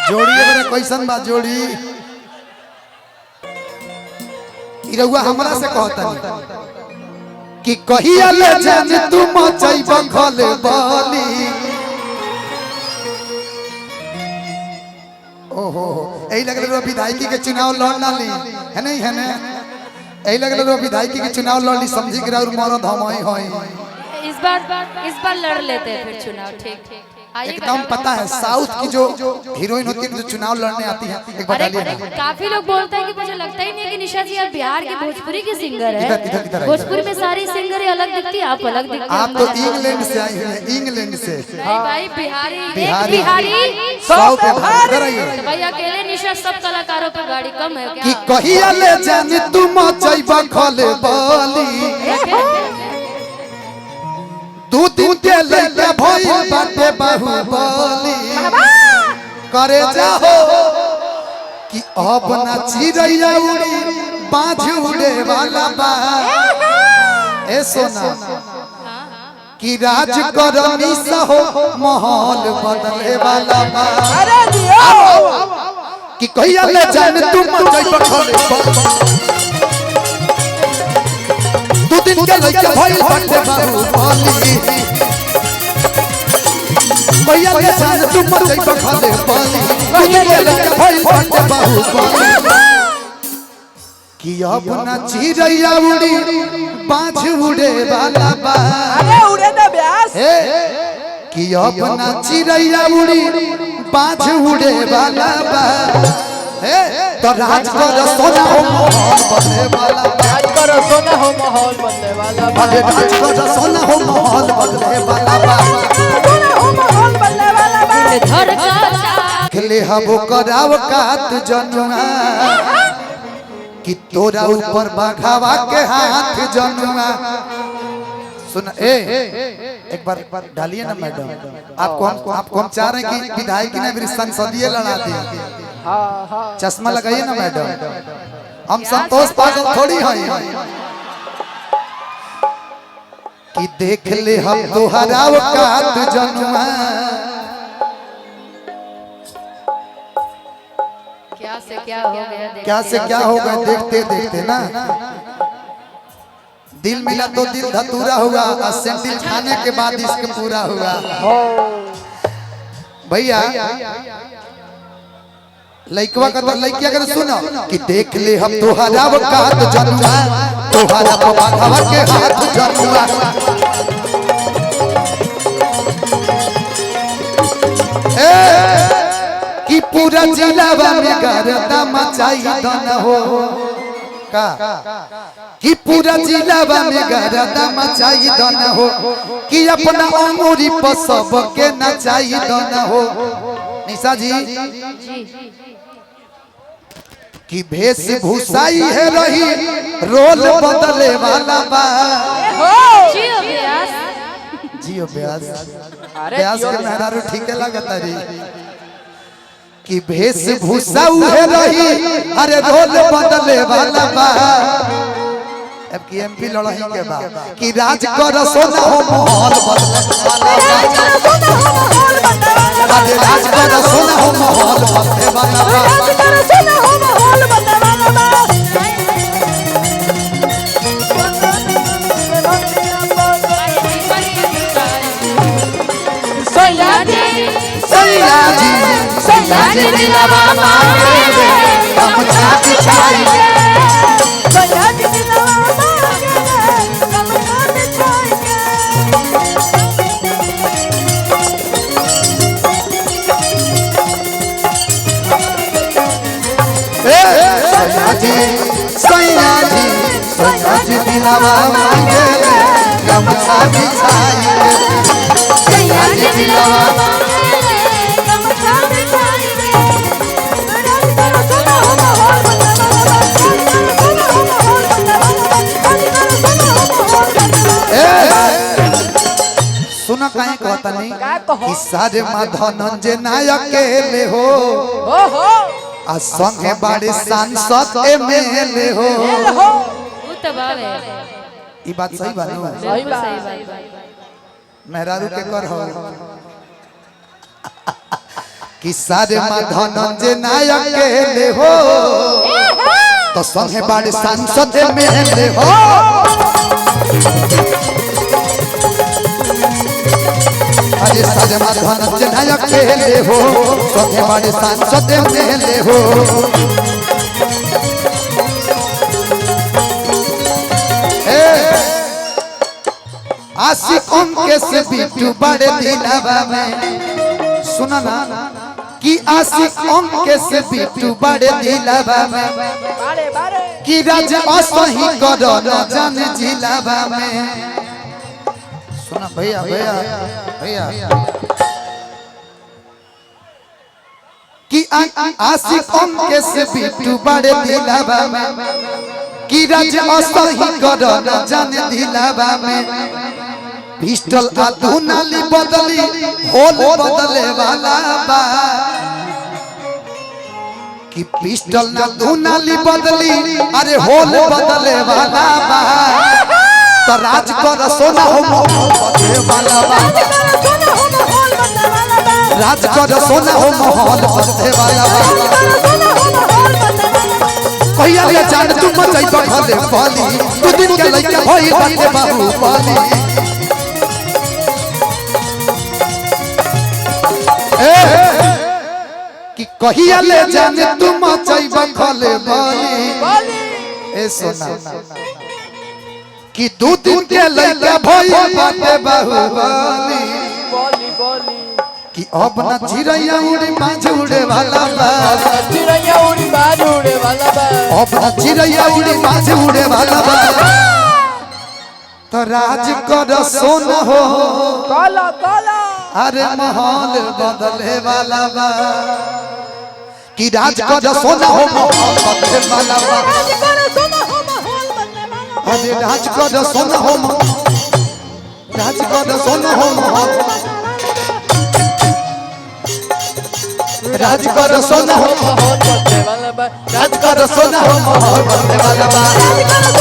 जोड़ी बड़ा कैसन बा जोड़ी इरहुआ हमरा से कहता कि कहिया ले जान तू मचई बखल बाली ओहो एही लगल रो विधायकी के चुनाव लड़ना ली है नहीं है ना एही लगल रो विधायकी के चुनाव लड़ ली समझी के और मरद हम होई इस बार लड़ लेते हैं फिर चुनाव ठीक एकदम पता है साउथ की जो हीरोइन होती है जो चुनाव लड़ने आती है एक बार डालिए काफी लोग बोलते हैं कि मुझे लगता ही नहीं है कि निशा जी आप बिहार के भोजपुरी के सिंगर है भोजपुरी में सारी सिंगर अलग दिखती है आप अलग दिखती है आप तो इंग्लैंड से आई हैं इंग्लैंड से नहीं भाई बिहारी तो भाई अकेले निशा सब कलाकारों पर गाड़ी कम है क्या कि कहिया ले जानी तू मचई बखल बाली दू दिन के लइका भइल बाटे बाहुबली करे जाहो कि अब ना चिड़ैया उड़ी बाज उड़े वाला बा ए सोना कि राज करनी सहो माहौल बदले वाला बा अरे दियो कि कहिया ले जान तू मचई बखल दू दिन के लइका भइल बाटे बाहुबली भैया के जान तू मचई बखल बाली दू दिन के लइका भइल बाटे बाहुबली कि अपना चिड़ैया उड़ी बाज उड़े वाला बा अरे उड़े ना ब्यास कि अपना चिड़ैया उड़ी बाज उड़े वाला बा तो राज कर सोना हो माहौल बदले वाला राज कर सोना हो माहौल बदले वाला बा राज कर सोना हो माहौल बदले वाला बा सोना हो माहौल बदले वाला बा खेले हबो कराव कात जनुआ कि तोरा ऊपर बाघावा के हाथ जनुआ सुन एक बार डालिए ना मैडम आपको हम चाह रहे हैं कि विधायकी ने भी संसदीय लड़ा दिया चश्मा लगाइए ना मैडम हम संतोष पागल थोड़ी हैं कि देख ले हम तोहरा औकात जनुआ क्या से क्या हो गया क्या से क्या हो गया देखते देखते ना दिल मिला तो दिल धतूरा हुआ और सैंडल खाने के बाद इसके पूरा हुआ भैया लइकवा का लइकिया कर सुनो कि देख ले हम तोहरा औकात जनुआ तोहरा बाघवा के हाथ जनुआ कि पूरा जिलावा में गर्दा मचाई दन हो का कि पूरा जिलावा में गर्दा मचाई दन हो कि अपना अंगूरी पर सबके नचाई दन हो निशा जी कि वेश भूषाई है रही रोल बदले वाला बा जियो ब्यास ब्यास के मेहरारू ठीक लगता रे कि वेश भूषा है रही अरे रोल बदले वाला बा अब की एमपी लड़ाई के बा कि राज कर सोना हो माहौल बदले वाला बा अरे राज कर सोना हो माहौल बदले वाला बा राज कर सोना हो माहौल बदले वाला बा सयाजी दिलवा मांगे रे हम छाती छाई सयाजी दिलवा मांगे रे हम छाती छाई सयाजी दिलवा मांगे रे हम छाती छाई सयाजी दिलवा सुना काहे कहता नहीं कि सारे धनंजय नायक अकेले हो आ संगे बाड़े सांसद एमएलए हो ई बात सही बात है सही बात मेहरारू के कर हो कि सारे धनंजय नायक के हो तो संगे बाड़े सांसद में ले हो अरे सारे धनंजय नायक के ले हो संगे बाड़े सांसद में ले हो आशिकों के से बिट्टू बड़े दिलावा में सुना ना कि आशिकों के से बिट्टू बड़े दिलावा में कि राज असही करो न जान जिलावा में सुना भैया भैया भैया कि आशिकों के से बिट्टू बड़े दिलावा में कि राज असही करो न जान दिलावा में पिस्टल अधुनाली बदली होल बदले वाला बा कि पिस्टल ना धुनाली बदली अरे होल बदले वाला बा तो राज कर सोना हो बदले वाला बा राज कर सोना हो माहौल बदले वाला बा कहिया ले जान तू मचई बखले पाली तू दिन के लइका होई बाटे बाबू पाली कि कहिया ले जाने तुम मचई बखले बाली ए सोना कि दू दिन के लइका भई बाटे बाहुबली कि अब ना चिड़ैया उड़ी बाज उड़े वाला बा चिड़ैया उड़ी बाज उड़े वाला बा अब ना चिड़ैया उड़ी बाज उड़े वाला बा तो राज कर सोना हो काला काला अरे माहौल बदले वाला बा कि राज कर सोना हो माहौल बदले वाला बा अरे राज कर सोना हो राज कर सोना हो माहौल राज कर सोना हो माहौल बदले वाला बा राज कर सोना हो माहौल बदले वाला बा